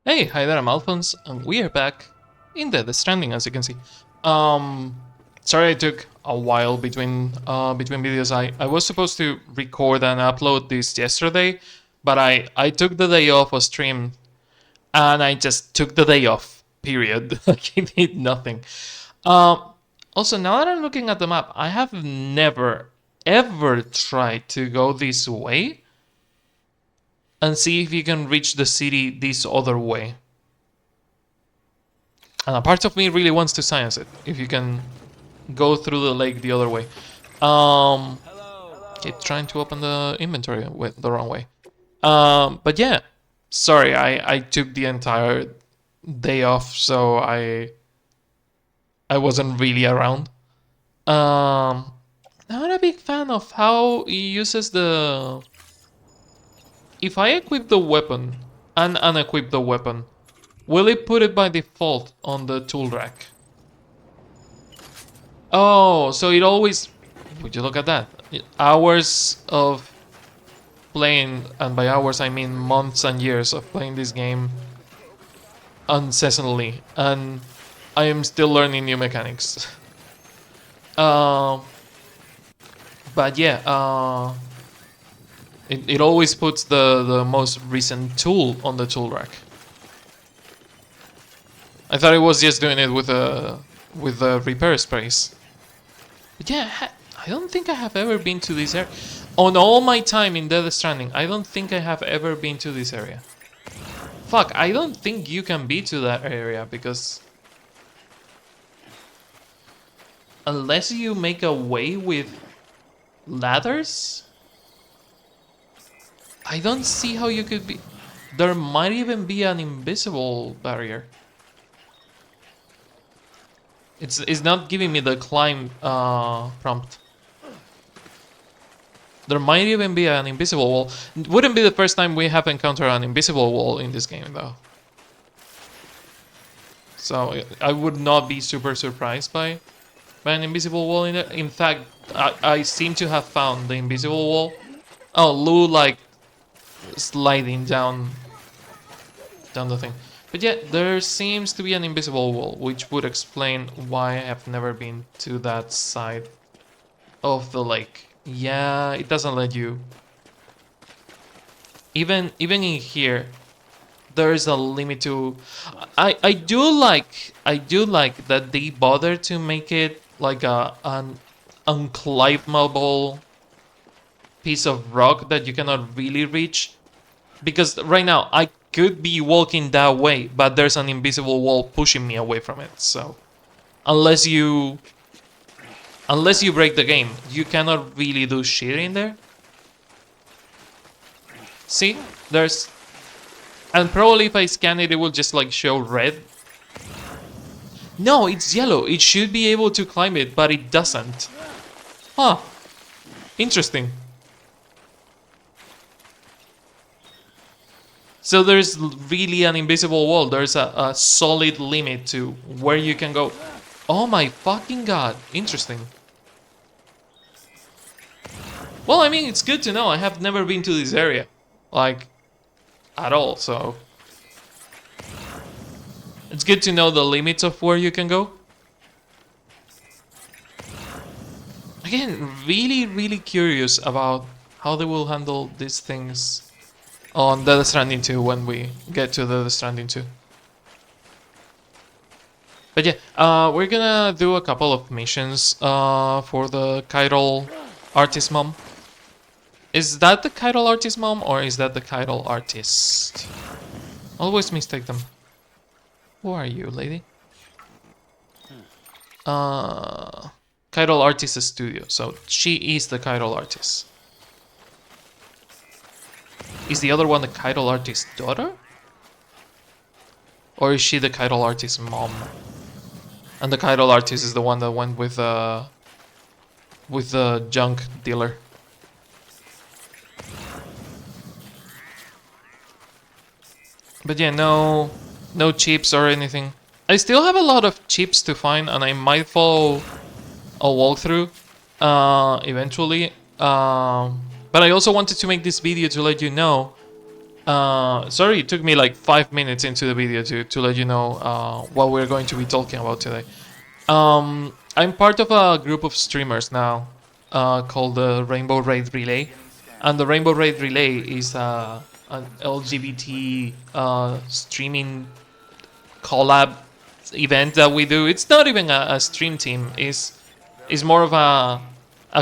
Hey, hi there, I'm Alphonse, and we are back in the Stranding, as you can see. Um, Sorry I took a while between videos. I was supposed to record and upload this yesterday, but I took the day off of stream, and I just took the day off. Period. Like I did nothing. Um, Also, now that I'm looking at the map, I have never ever tried to go this way and see if you can reach the city this other way. And a part of me really wants to science it. If you can go through the lake the other way. Um, Keep trying to open the inventory with the wrong way. But yeah, sorry, I took the entire day off, so I wasn't really around. Um, Not a big fan of how he uses the. If I equip the weapon and unequip the weapon, will it put it by default on the tool rack? Oh, so it always. Would you look at that? Hours of playing, and by hours I mean months and years of playing this game incessantly, and I am still learning new mechanics. uh, but yeah, it always puts the most recent tool on the tool rack. I thought it was just doing it with the repair sprays. But yeah, I don't think I have ever been to this area. On all my time in Death Stranding, I don't think I have ever been to this area. Fuck, I don't think you can be to that area because... Unless you make a way with ladders? I don't see how you could be... There might even be an invisible barrier. It's not giving me the climb prompt. There might even be an invisible wall. It wouldn't be the first time we have encountered an invisible wall in this game, though. So I would not be super surprised by an invisible wall in there. In fact, I seem to have found the invisible wall. Oh, Lou like sliding down the thing. But yeah, there seems to be an invisible wall, which would explain why I have never been to that side of the lake. Yeah, it doesn't let you. Even in here, there is a limit to. I do like that they bother to make it like an unclimbable piece of rock that you cannot really reach. Because right now I could be walking that way, but there's an invisible wall pushing me away from it. So unless you break the game, you cannot really do shit in there. See, there's, and probably if I scan it, it will just like show red. No, it's yellow. It should be able to climb it, but it doesn't. Huh. Interesting. So there's really an invisible wall. There's a solid limit to where you can go. Oh my fucking god. Interesting. Well, I mean, it's good to know. I have never been to this area. Like, at all, so... It's good to know the limits of where you can go. Again, really curious about how they will handle these things on Death Stranding 2 when we get to Death Stranding 2. But yeah, we're gonna do a couple of missions for the Chiral Artist Mom. Is that the Chiral Artist Mom or is that the Chiral Artist? Always mistake them. Who are you, lady? Chiral Artist Studio. So she is the Chiral Artist. Is the other one the Chiral Artist's daughter? Or is she the Chiral Artist's mom? And the Chiral Artist is the one that went with the junk dealer. But yeah, no chips or anything. I still have a lot of chips to find, and I might follow a walkthrough eventually. But I also wanted to make this video to let you know Sorry, it took me like 5 minutes into the video to let you know what we're going to be talking about today. I'm part of a group of streamers now called the Rainbow Raid Relay. And the Rainbow Raid Relay is an LGBT streaming collab event that we do. It's not even a stream team. It's more of a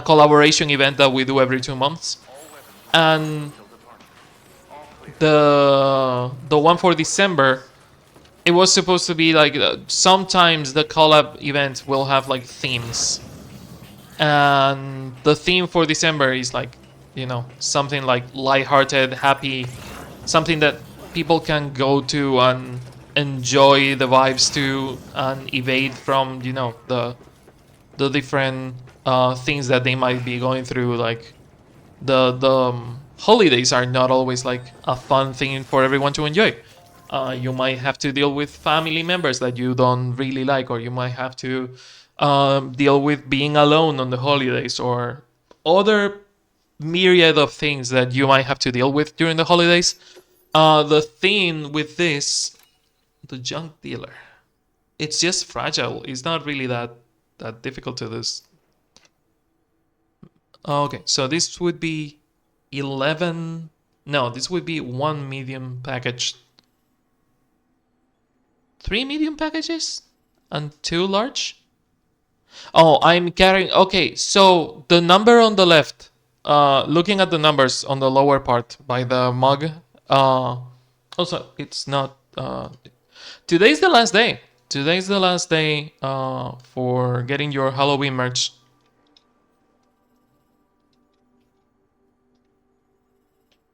collaboration event that we do every 2 months. And the one for December, it was supposed to be like sometimes the collab event will have like themes, and the theme for December is like, you know, something like lighthearted, happy, something that people can go to and enjoy the vibes to and evade from, you know, the different things that they might be going through. Like the holidays are not always like a fun thing for everyone to enjoy. You might have to deal with family members that you don't really like, or you might have to deal with being alone on the holidays, or other myriad of things that you might have to deal with during the holidays. The thing with this, the junk dealer, it's just fragile. It's not really that difficult to this. Okay, so this would be 11. No, this would be one medium package. 3 medium packages? And 2 large? Oh, I'm carrying... Okay, so the number on the left, looking at the numbers on the lower part by the mug, also, it's not... today's the last day. Today's the last day for getting your Halloween merch.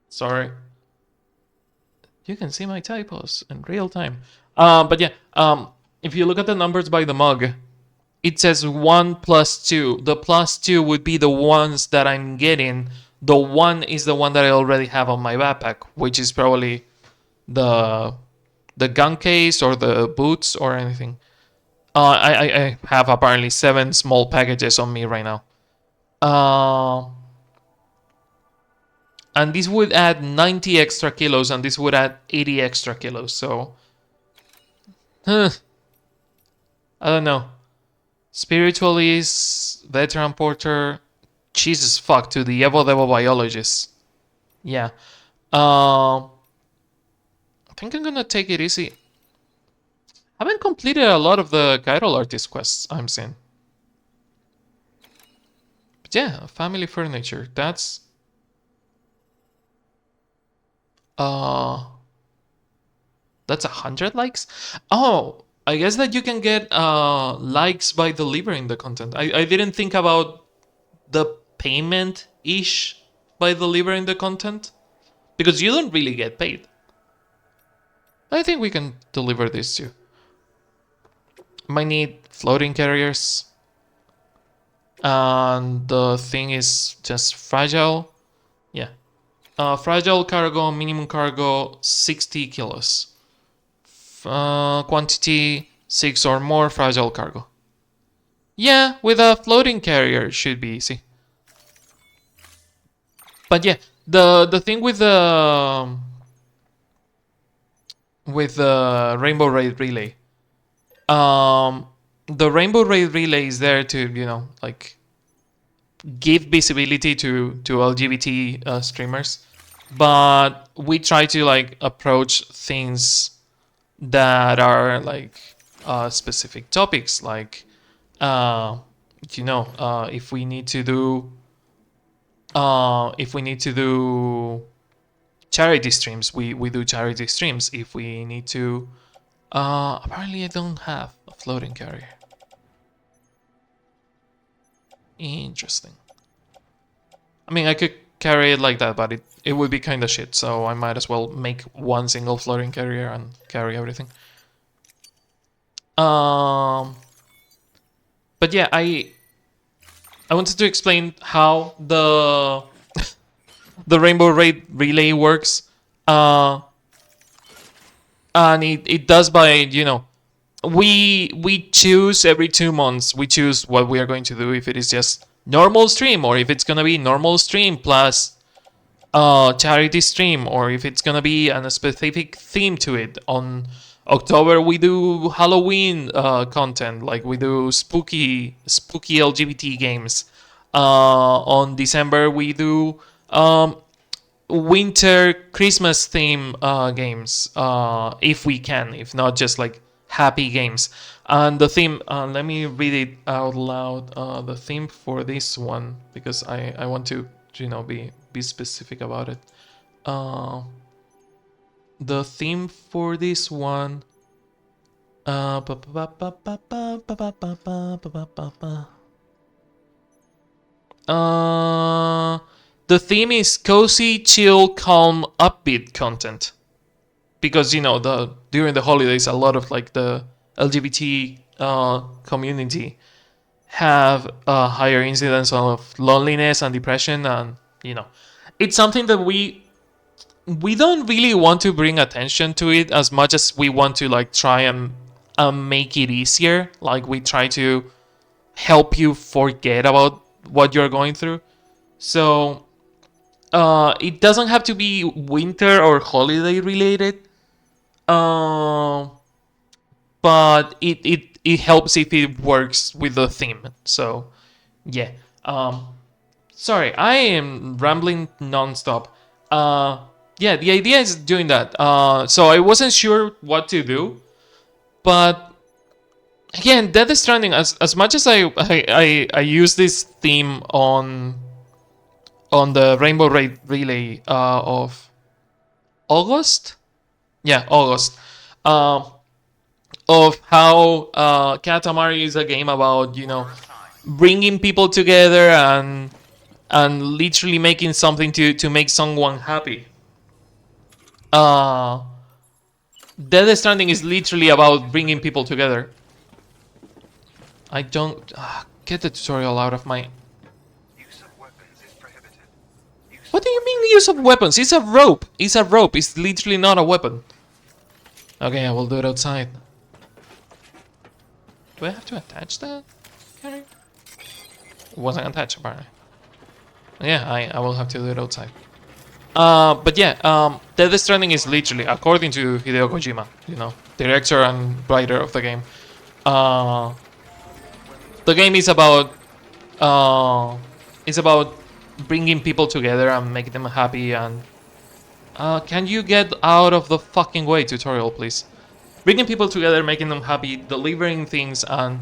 Sorry. You can see my typos in real time. But yeah, if you look at the numbers by the mug, it says 1 plus 2. The plus 2 would be the ones that I'm getting. The 1 is the one that I already have on my backpack, which is probably the gun case or the boots or anything. I have apparently 7 small packages on me right now. And this would add 90 extra kilos, and this would add 80 extra kilos, so... I don't know. Spiritualist, veteran porter, Jesus fuck, to the Evo Devo biologist. Yeah. I think I'm gonna take it easy. I haven't completed a lot of the chiral artist quests I'm seeing. But yeah, family furniture, that's... That's 100 likes? Oh, I guess that you can get likes by delivering the content. I didn't think about the payment-ish by delivering the content, because you don't really get paid. I think we can deliver this too. Might need floating carriers. And the thing is just fragile. Yeah. Fragile cargo, minimum cargo, 60 kilos. Quantity, 6 or more fragile cargo. Yeah, with a floating carrier it should be easy. But yeah, the thing with the Rainbow Raid Relay, the Rainbow Raid Relay is there to, you know, like, give visibility to LGBT streamers, but we try to like approach things that are like specific topics, like you know, if we need to do charity streams, we do charity streams. If we need to apparently I don't have a floating carrier. Interesting. I mean, I could carry it like that, but it would be kind of shit, so I might as well make one single floating carrier and carry everything. But yeah, I wanted to explain how the the Rainbow Raid Relay works. And it does by, you know, we choose every 2 months, we choose what we are going to do, if it is just normal stream or if it's gonna be normal stream plus charity stream, or if it's gonna be a specific theme to it. On October we do Halloween content, like we do spooky LGBT games. On December we do winter Christmas theme games, if we can, if not just like happy games. And the theme, let me read it out loud. The theme for this one, because I want to be specific about it. The theme for this one. The theme is cozy, chill, calm, upbeat content, because the during the holidays a lot of like the LGBT community have a higher incidence of loneliness and depression, and it's something that we don't really want to bring attention to it as much as we want to like try and make it easier. Like we try to help you forget about what you're going through. So it doesn't have to be winter or holiday related. Uh, but it helps if it works with the theme. So yeah. Sorry, I am rambling nonstop. Yeah, the idea is doing that. So I wasn't sure what to do, but again, Death Stranding. As much as I use this theme on the Rainbow Relay of August. Yeah, August. Uh, of how Katamari is a game about bringing people together and literally making something to make someone happy. Uh, Death Stranding is literally about bringing people together. I don't get the tutorial out of my. What do you mean use of weapons? It's a rope. It's a rope. It's literally not a weapon. Okay, I will do it outside. Do I have to attach that? It wasn't attached apparently. Yeah, I will have to do it outside. But yeah, Death Stranding is literally, according to Hideo Kojima, director and writer of the game. Uh, the game is about bringing people together and making them happy. And can you get out of the fucking way, tutorial, please? Bringing people together, making them happy, delivering things, and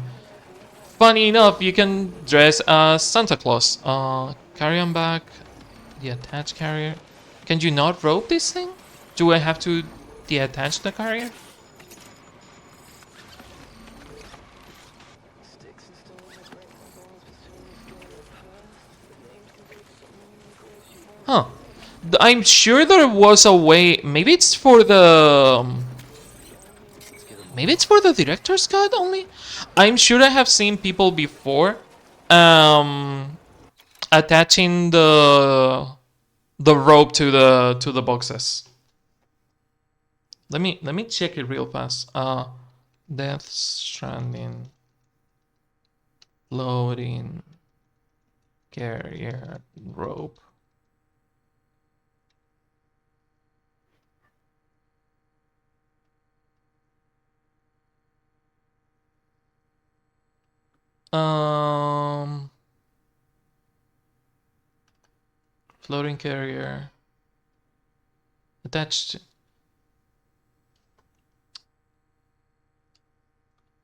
funny enough, you can dress as Santa Claus. Carry on back the attached carrier. Can you not rope this thing? Do I have to deattach the carrier? Huh. I'm sure there was a way. Maybe it's for the. Maybe it's for the director's cut only. I'm sure I have seen people before, attaching the rope to the boxes. Let me check it real fast. Death Stranding loading carrier rope. Floating carrier attached.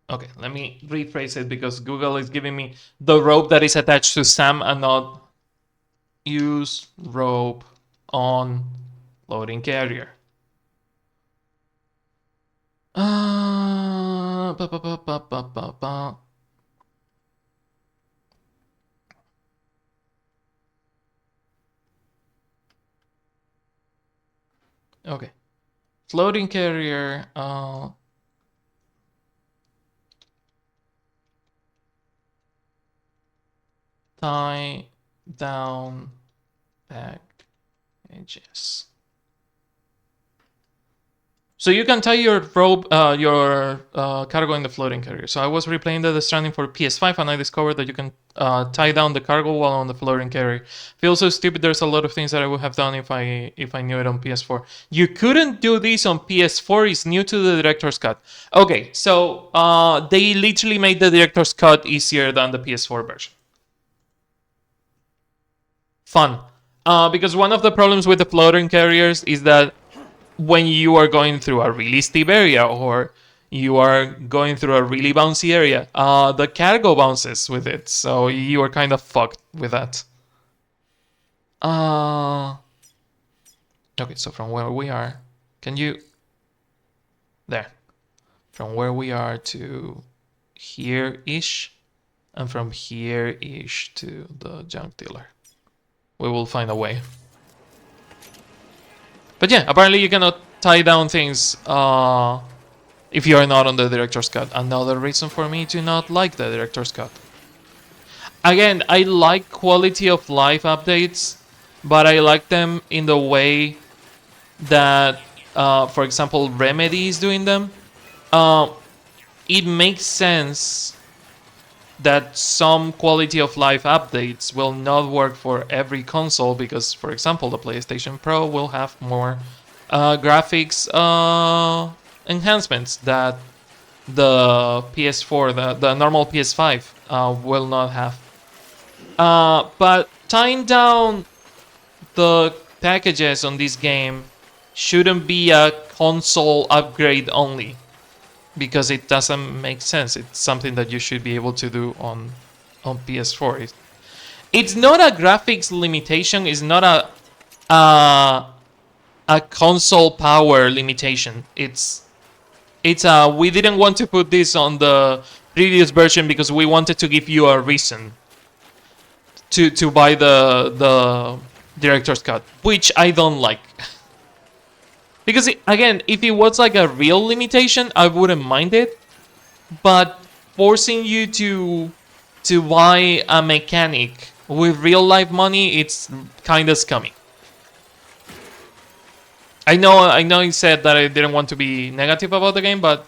Okay, let me rephrase it because Google is giving me the rope that is attached to Sam and not use rope on loading carrier. Ba, ba, ba, ba, ba, ba, ba. Okay. Floating carrier, tie down packages. So you can tie your rope, your cargo in the floating carrier. So I was replaying the Stranding for PS5, and I discovered that you can tie down the cargo while on the floating carrier. Feels so stupid. There's a lot of things that I would have done if I knew it on PS4. You couldn't do this on PS4. It's new to the director's cut. Okay, so they literally made the director's cut easier than the PS4 version. Fun. Because one of the problems with the floating carriers is that when you are going through a really steep area or you are going through a really bouncy area, the cargo bounces with it, so you are kind of fucked with that. Okay, so from where we are, can you... There. From where we are to here-ish, and from here-ish to the junk dealer. We will find a way. But yeah, apparently you cannot tie down things if you are not on the director's cut. Another reason for me to not like the director's cut. Again, I like quality of life updates, but I like them in the way that, for example, Remedy is doing them. It makes sense that some quality of life updates will not work for every console because, for example, the PlayStation Pro will have more graphics enhancements that the PS4, the normal PS5 will not have. But tying down the packages on this game shouldn't be a console upgrade only, because it doesn't make sense. It's something that you should be able to do on PS4. It's not a graphics limitation. It's not a console power limitation. It's we didn't want to put this on the previous version because we wanted to give you a reason to buy the director's cut, which I don't like. Because, again, if it was like a real limitation, I wouldn't mind it. But forcing you to buy a mechanic with real life money, it's kind of scummy. I know he said that I didn't want to be negative about the game, but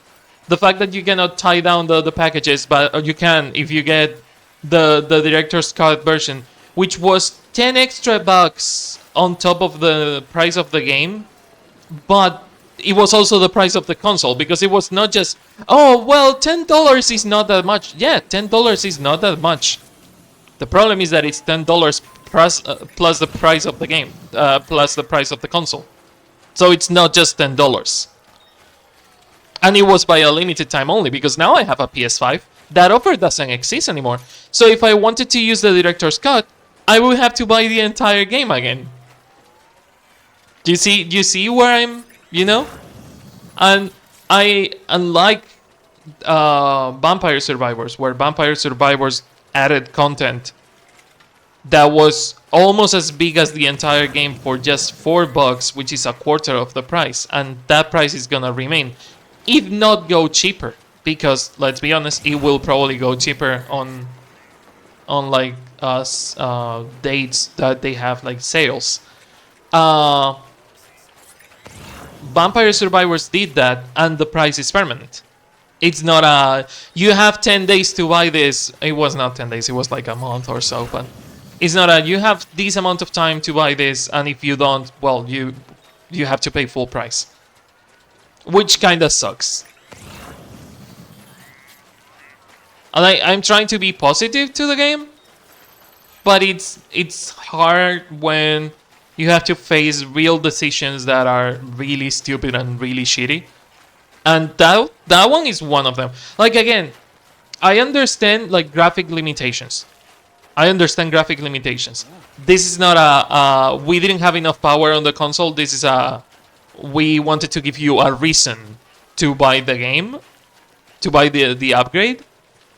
the fact that you cannot tie down the packages, but you can if you get the director's cut version, which was 10 extra bucks on top of the price of the game. But it was also the price of the console, because it was not just, oh, well, $10 is not that much. Yeah, $10 is not that much. The problem is that it's $10 plus the price of the game, plus the price of the console. So it's not just $10. And it was by a limited time only, because now I have a PS5. That offer doesn't exist anymore. So if I wanted to use the director's cut, I would have to buy the entire game again. Do you see where I'm, And unlike Vampire Survivors, where Vampire Survivors added content that was almost as big as the entire game for just $4, which is a quarter of the price, and that price is gonna remain, if not go cheaper, because let's be honest, it will probably go cheaper on like dates that they have like sales. Vampire Survivors did that, and the price is permanent. It's not you have 10 days to buy this. It was not 10 days, it was like a month or so, but it's not you have this amount of time to buy this, and if you don't, well, you have to pay full price. Which kinda sucks. And I'm trying to be positive to the game, but it's hard when you have to face real decisions that are really stupid and really shitty. And that one is one of them. Like, again, I understand like graphic limitations. This is not we didn't have enough power on the console. This is we wanted to give you a reason to buy the game, to buy the upgrade.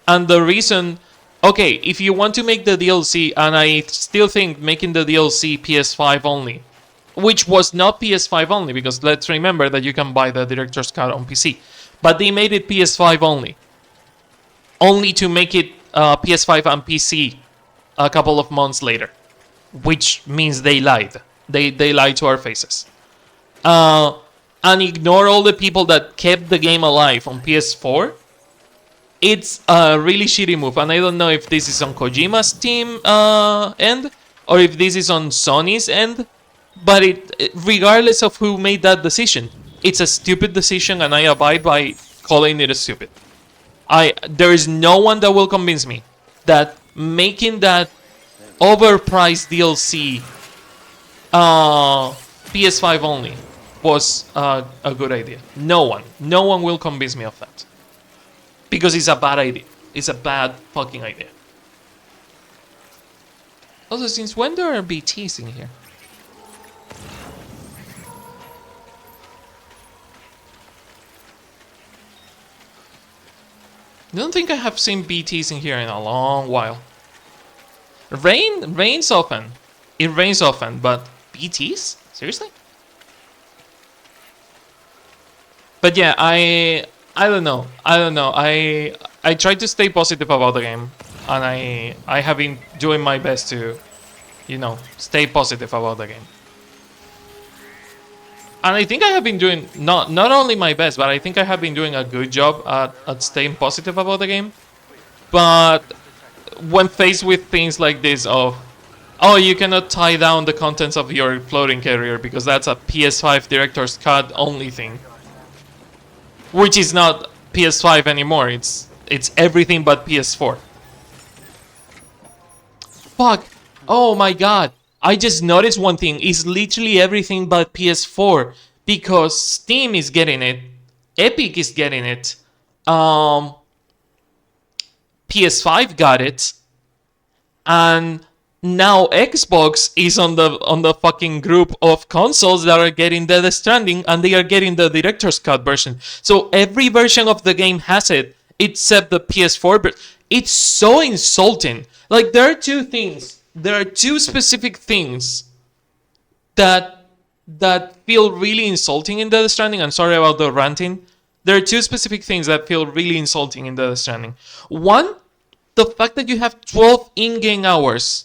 And the reason, okay, if you want to make the DLC, and I still think making the DLC PS5 only, which was not PS5 only, because let's remember that you can buy the director's cut on PC, but they made it PS5 only to make it PS5 and PC a couple of months later, which means they lied. They lied to our faces. and ignore all the people that kept the game alive on PS4, it's a really shitty move. And I don't know if this is on Kojima's team end or if this is on Sony's end, but regardless of who made that decision, it's a stupid decision, and I abide by calling it a stupid. There is no one that will convince me that making that overpriced DLC PS5 only was a good idea. No one will convince me of that, because it's a bad idea. It's a bad fucking idea. Also, since when there are BTs in here? I don't think I have seen BTs in here in a long while. Rains often. It rains often, but BTs? Seriously? But yeah, I don't know. I try to stay positive about the game, and I have been doing my best to, stay positive about the game. And I think I have been doing not only my best, but I think I have been doing a good job at staying positive about the game. But when faced with things like this of, oh, you cannot tie down the contents of your floating carrier because that's a PS5 Director's Cut only thing, which is not PS5 anymore. It's everything but PS4. Fuck. Oh my god. I just noticed one thing. It's literally everything but PS4, because Steam is getting it, Epic is getting it, PS5 got it, and now Xbox is on the fucking group of consoles that are getting Death Stranding, and they are getting the Director's Cut version. So every version of the game has it, except the PS4 version. It's so insulting. Like, there are two things. There are two specific things that feel really insulting in Death Stranding. I'm sorry about the ranting. There are two specific things that feel really insulting in Death Stranding. One, the fact that you have 12 in-game hours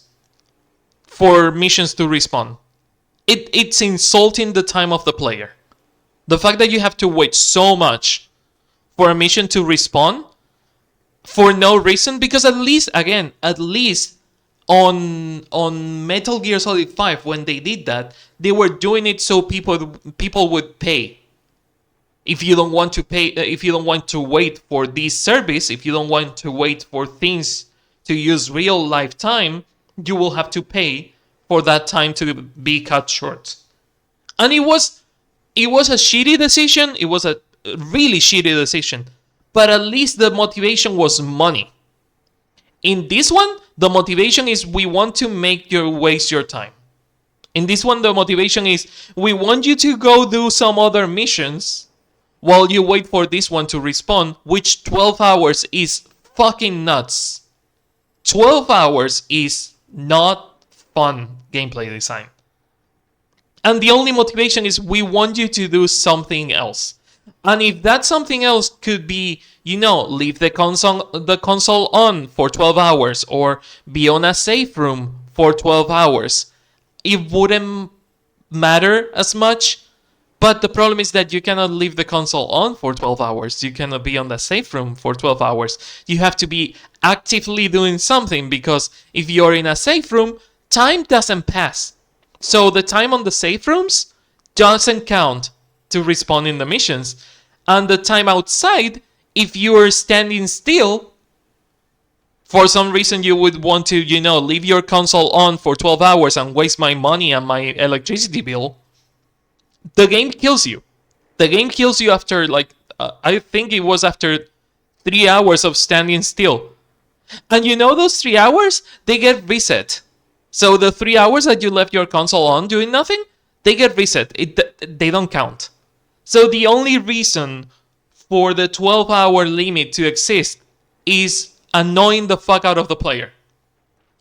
for missions to respawn. It's insulting the time of the player. The fact that you have to wait so much for a mission to respawn for no reason, because at least on Metal Gear Solid 5, when they did that, they were doing it so people would pay. If you don't want to pay, if you don't want to wait for this service, if you don't want to wait for things to use real life time, you will have to pay for that time to be cut short. And it was a shitty decision. It was a really shitty decision. But at least the motivation was money. In this one, the motivation is we want to make you waste your time. In this one, the motivation is we want you to go do some other missions while you wait for this one to respawn, which 12 hours is fucking nuts. 12 hours is not fun gameplay design. And the only motivation is we want you to do something else. And if that something else could be, leave the console on for 12 hours or be on a safe room for 12 hours, it wouldn't matter as much. But the problem is that you cannot leave the console on for 12 hours. You cannot be on the safe room for 12 hours. You have to be actively doing something, because if you're in a safe room, time doesn't pass. So the time on the safe rooms doesn't count to respawn in the missions. And the time outside, if you're standing still, for some reason you would want to, leave your console on for 12 hours and waste my money and my electricity bill, the game kills you. The game kills you after, I think it was after 3 hours of standing still. And those 3 hours, they get reset. So the 3 hours that you left your console on doing nothing, they get reset. They don't count. So the only reason for the 12-hour limit to exist is annoying the fuck out of the player.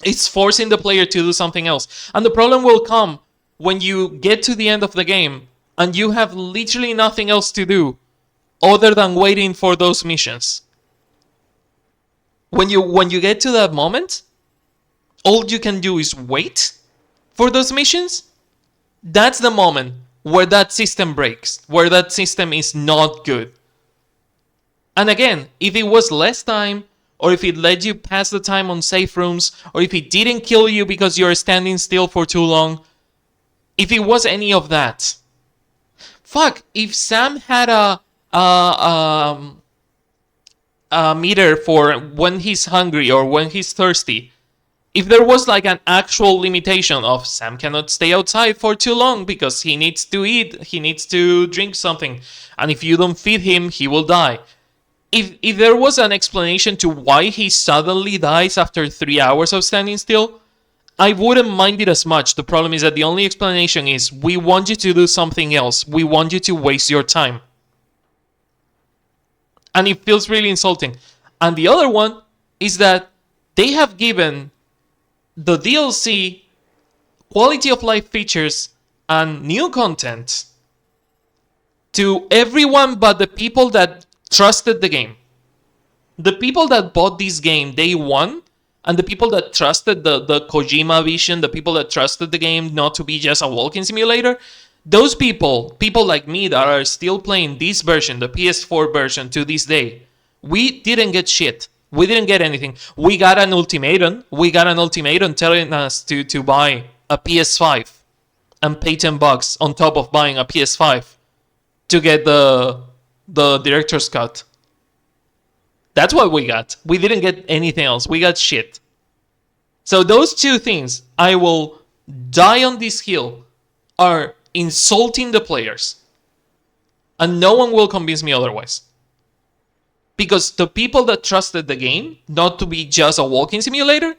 It's forcing the player to do something else. And the problem will come when you get to the end of the game and you have literally nothing else to do other than waiting for those missions. When you get to that moment, all you can do is wait for those missions. That's the moment where that system breaks, where that system is not good. And again, if it was less time, or if it let you pass the time on safe rooms, or if it didn't kill you because you're standing still for too long, if it was any of that, fuck, if Sam had a meter for when he's hungry or when he's thirsty, if there was like an actual limitation of Sam cannot stay outside for too long because he needs to eat, he needs to drink something, and if you don't feed him, he will die. If there was an explanation to why he suddenly dies after 3 hours of standing still, I wouldn't mind it as much. The problem is that the only explanation is, we want you to do something else. We want you to waste your time. And it feels really insulting. And the other one is that they have given the DLC quality of life features and new content to everyone but the people that trusted the game. The people that bought this game day one, and the people that trusted the Kojima vision, the people that trusted the game not to be just a walking simulator, those people like me that are still playing this version, the PS4 version, to this day, we didn't get shit. We didn't get anything. We got an ultimatum. We got an ultimatum telling us to buy a PS5 and pay $10 on top of buying a PS5 to get the director's cut. That's what we got. We didn't get anything else. We got shit. So those two things, I will die on this hill, are insulting the players. And no one will convince me otherwise. Because the people that trusted the game not to be just a walking simulator,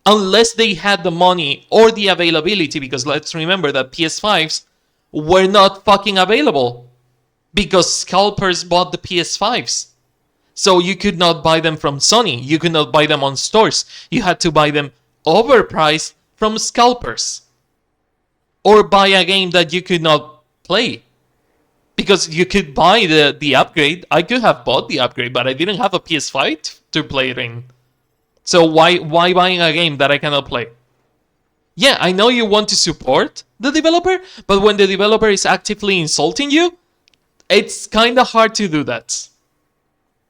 unless they had the money or the availability, because let's remember that PS5s were not fucking available because scalpers bought the PS5s. So you could not buy them from Sony. You could not buy them on stores. You had to buy them overpriced from scalpers. Or buy a game that you could not play. Because you could buy the upgrade. I could have bought the upgrade, but I didn't have a PS5 to play it in. So why buying a game that I cannot play? Yeah, I know you want to support the developer, but when the developer is actively insulting you, it's kind of hard to do that.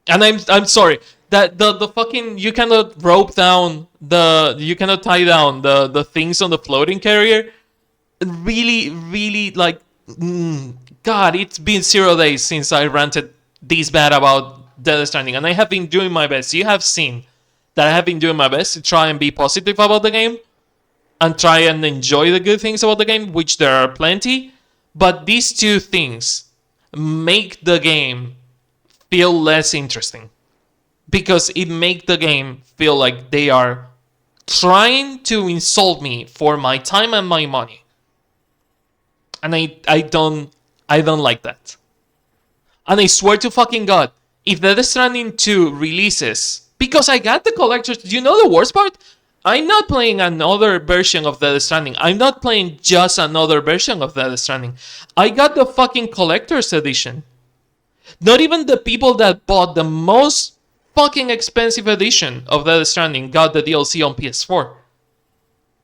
And I'm sorry that the fucking, you cannot rope down you cannot tie down the things on the floating carrier. Really like, God, it's been 0 days since I ranted this bad about Death Stranding, and I have been doing my best. You have seen that I have been doing my best to try and be positive about the game and try and enjoy the good things about the game, which there are plenty. But these two things make the game feel less interesting, because it makes the game feel like they are trying to insult me for my time and my money, and I don't like that. And I swear to fucking God, if Death Stranding 2 releases, because I got the collector's, you know the worst part? I'm not playing another version of Death Stranding. I'm not playing just another version of Death Stranding. I got the fucking collector's edition. Not even the people that bought the most fucking expensive edition of Death Stranding got the DLC on PS4.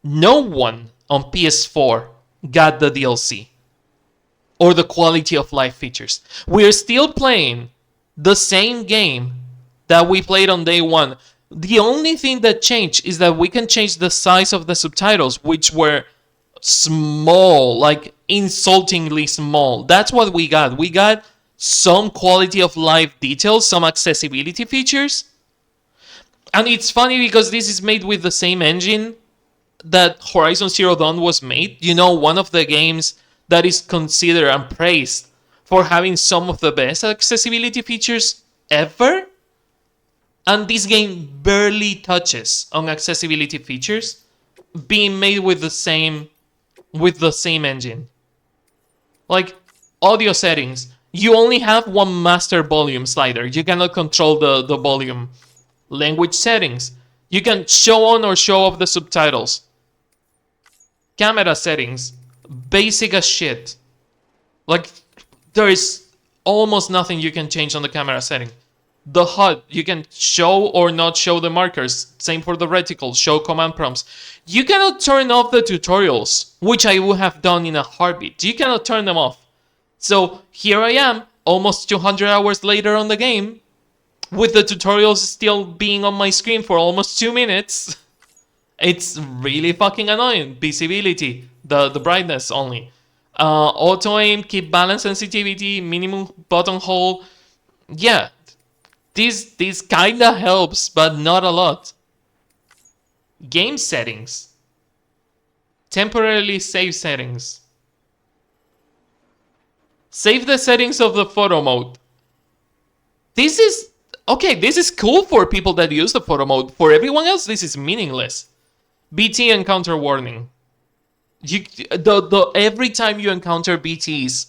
No one on PS4 got the DLC or the quality of life features. We're still playing the same game that we played on day one. The only thing that changed is that we can change the size of the subtitles, which were small, like insultingly small. That's what we got. We got some quality of life details, some accessibility features. And it's funny because this is made with the same engine that Horizon Zero Dawn was made. You know, one of the games that is considered and praised for having some of the best accessibility features ever. And this game barely touches on accessibility features, being made with the same engine. Like audio settings, you only have one master volume slider. You cannot control the volume. Language settings, you can show on or show off the subtitles. Camera settings, basic as shit. Like, there is almost nothing you can change on the camera setting. The HUD, you can show or not show the markers. Same for the reticle, show command prompts. You cannot turn off the tutorials, which I would have done in a heartbeat. You cannot turn them off. So here I am, almost 200 hours later on the game, with the tutorials still being on my screen for almost 2 minutes. It's really fucking annoying. Visibility, the brightness only. Auto aim, keep balance sensitivity, minimum button hold. Yeah, this kinda helps, but not a lot. Game settings. Temporarily save settings. Save the settings of the photo mode. This is okay. This is cool for people that use the photo mode. For everyone else, this is meaningless. BT encounter warning. Every time you encounter BTs,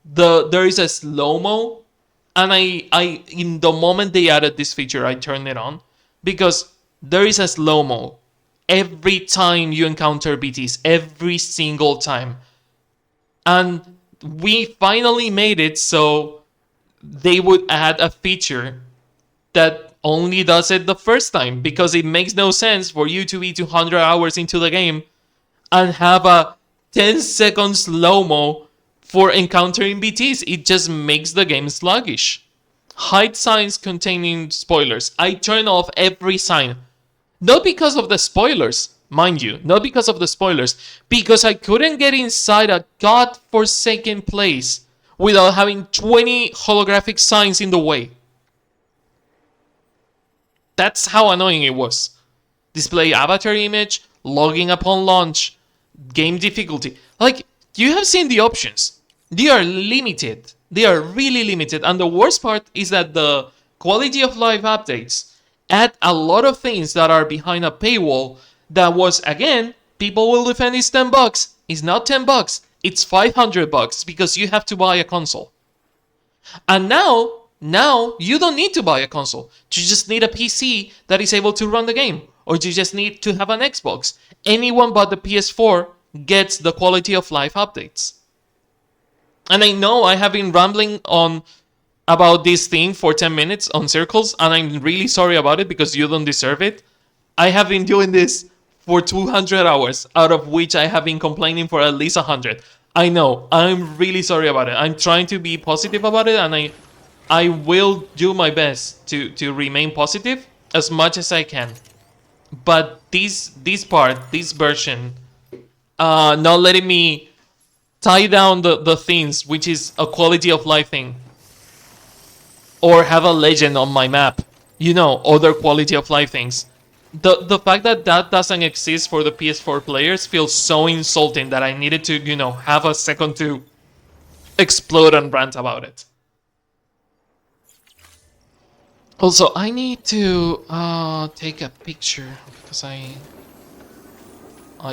there is a slow-mo, and I in the moment they added this feature, I turned it on because there is a slow-mo every time you encounter BTs, every single time. And we finally made it so they would add a feature that only does it the first time, because it makes no sense for you to be 200 hours into the game and have a 10-second slow-mo for encountering BTs. It just makes the game sluggish. Hide signs containing spoilers. I turn off every sign. Not because of the spoilers, mind you. Not because of the spoilers. Because I couldn't get inside a godforsaken place without having 20 holographic signs in the way. That's how annoying it was. Display avatar image, logging upon launch, game difficulty. Like, you have seen the options. They are limited. They are really limited. And the worst part is that the quality of life updates add a lot of things that are behind a paywall that was, again, people will defend it's $10. It's not $10. It's $500 because you have to buy a console. And now you don't need to buy a console. You just need a PC that is able to run the game. Or you just need to have an Xbox. Anyone but the PS4 gets the quality of life updates. And I know I have been rambling on about this thing for 10 minutes on circles, and I'm really sorry about it because you don't deserve it. I have been doing this for 200 hours, out of which I have been complaining for at least 100. I know, I'm really sorry about it. I'm trying to be positive about it, and I will do my best to remain positive as much as I can. But this version, not letting me tie down the things, which is a quality of life thing, or have a legend on my map, other quality of life things. The fact that doesn't exist for the PS4 players feels so insulting that I needed to, have a second to explode and rant about it. Also, I need to take a picture because I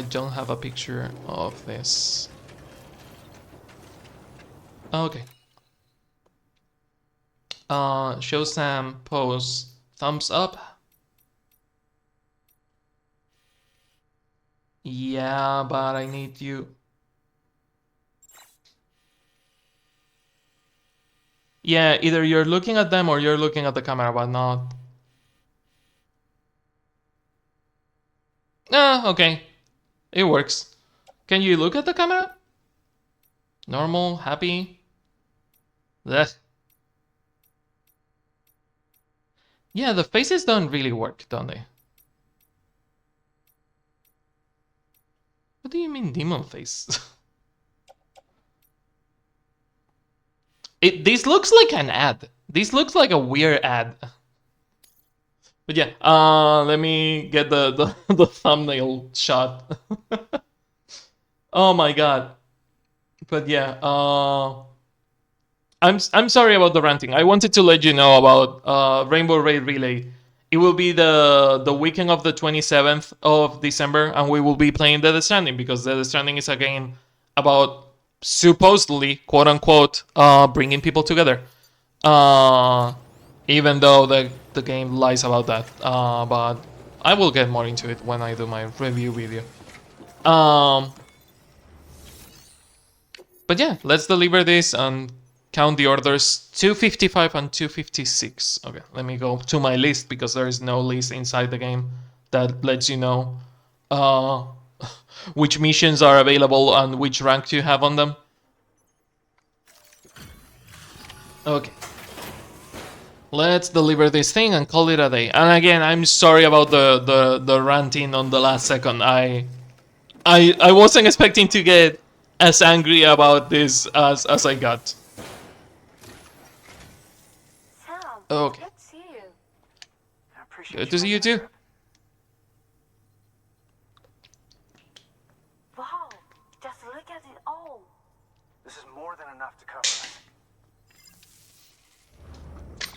don't have a picture of this. Okay. Show Sam pose. Thumbs up. Yeah, but I need you. Yeah, either you're looking at them or you're looking at the camera, but not. Ah, okay. It works. Can you look at the camera? Normal, happy. Blech. Yeah, the faces don't really work, don't they? What do you mean demon face? This looks like an ad. This looks like a weird ad. But yeah, let me get the thumbnail shot. Oh my god. But yeah, I'm sorry about the ranting. I wanted to let you know about Rainbow Raid Relay. It will be the weekend of the 27th of December, and we will be playing Death Stranding, because Death Stranding is a game about supposedly, quote unquote, bringing people together. Even though the game lies about that. But I will get more into it when I do my review video. But yeah, let's deliver this and count the orders 255 and 256. Okay, let me go to my list because there is no list inside the game that lets you know uh, which missions are available and which rank you have on them. Okay. Let's deliver this thing and call it a day. And again, I'm sorry about the ranting on the last second. I wasn't expecting to get as angry about this as I got. Okay. Good to see you too. Wow, just look at it all. This is more than enough to cover us.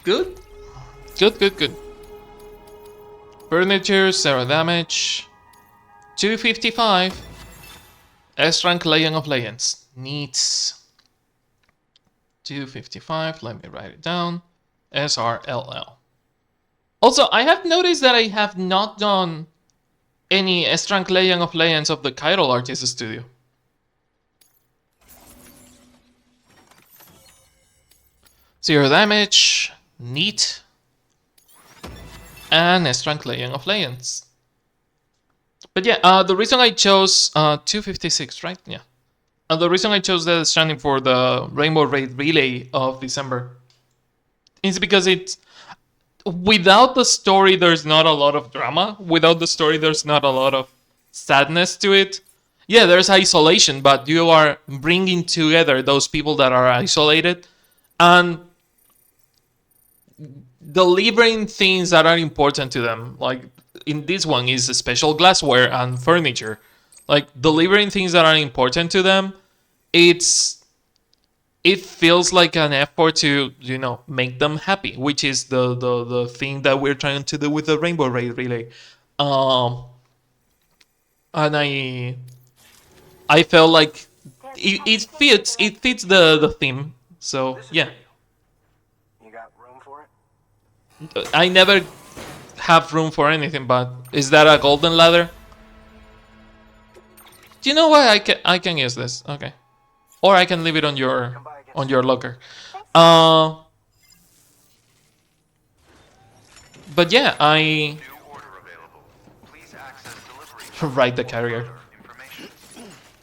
Good. Good. Furniture, 0 damage. 255. S-rank Lion of Legends. Needs. 255, let me write it down. SRLL. Also, I have noticed that I have not done any S-rank Lion of Legends of the Chiral Artist Studio. Zero damage. Neat. And S-rank Lion of Legends. But yeah, the reason I chose 256, right? Yeah. The reason I chose the Stranding for the Rainbow Raid Relay of December is because it's... Without the story, there's not a lot of drama. Without the story, there's not a lot of sadness to it. Yeah, there's isolation, but you are bringing together those people that are isolated and delivering things that are important to them. Like in this one is special glassware and furniture. Like delivering things that are important to them. It feels like an effort to, you know, make them happy, which is the thing that we're trying to do with the Rainbow Raid Relay. And I felt like it fits the theme. So yeah. You got room for it? I never have room for anything, but is that a golden ladder? Do you know what? I can use this. Okay. Or I can leave it on your locker. But yeah, I write the carrier.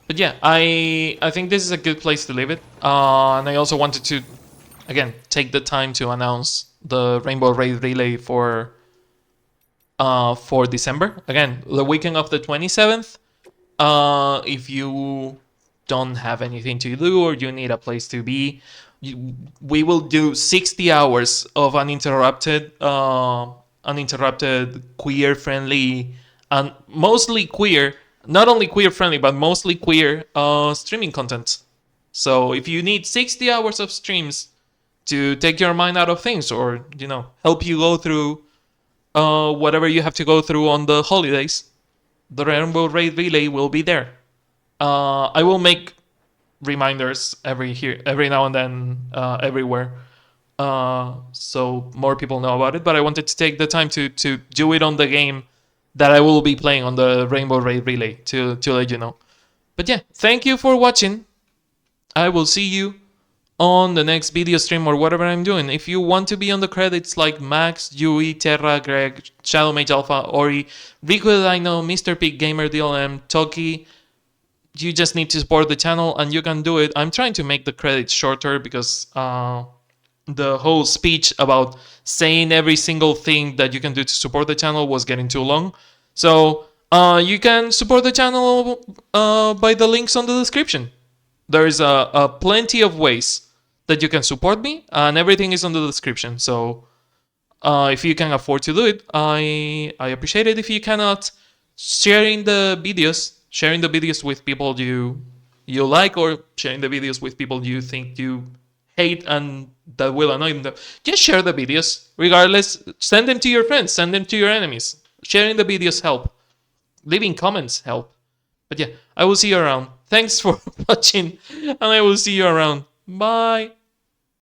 But yeah, I think this is a good place to leave it. And I also wanted to, again, take the time to announce the Rainbow Raid Relay for December. Again, the weekend of the 27th. If you don't have anything to do or you need a place to be, we will do 60 hours of uninterrupted queer-friendly, and mostly queer, not only queer-friendly, but mostly queer streaming content. So if you need 60 hours of streams to take your mind out of things or, you know, help you go through whatever you have to go through on the holidays, the Rainbow Raid Relay will be there. I will make reminders every now and then, everywhere, so more people know about it. But I wanted to take the time to do it on the game that I will be playing on the Rainbow Raid Relay to let you know. But yeah, thank you for watching. I will see you on the next video stream or whatever I'm doing. If you want to be on the credits like Max, Yui, Terra, Greg, Shadow Mage Alpha, Ori, Rico Dino, Mr. Pig, Gamer DLM, Toki, you just need to support the channel and you can do it. I'm trying to make the credits shorter because the whole speech about saying every single thing that you can do to support the channel was getting too long. So you can support the channel by the links on the description. There's plenty of ways that you can support me, and everything is on the description. So if you can afford to do it, I appreciate it. If you cannot, sharing the videos with people you like, or sharing the videos with people you think you hate and that will annoy them, just share the videos regardless. Send them to your friends, send them to your enemies. Sharing the videos help. Leaving comments help. But yeah, I will see you around. Thanks for watching, and I will see you around. Bye.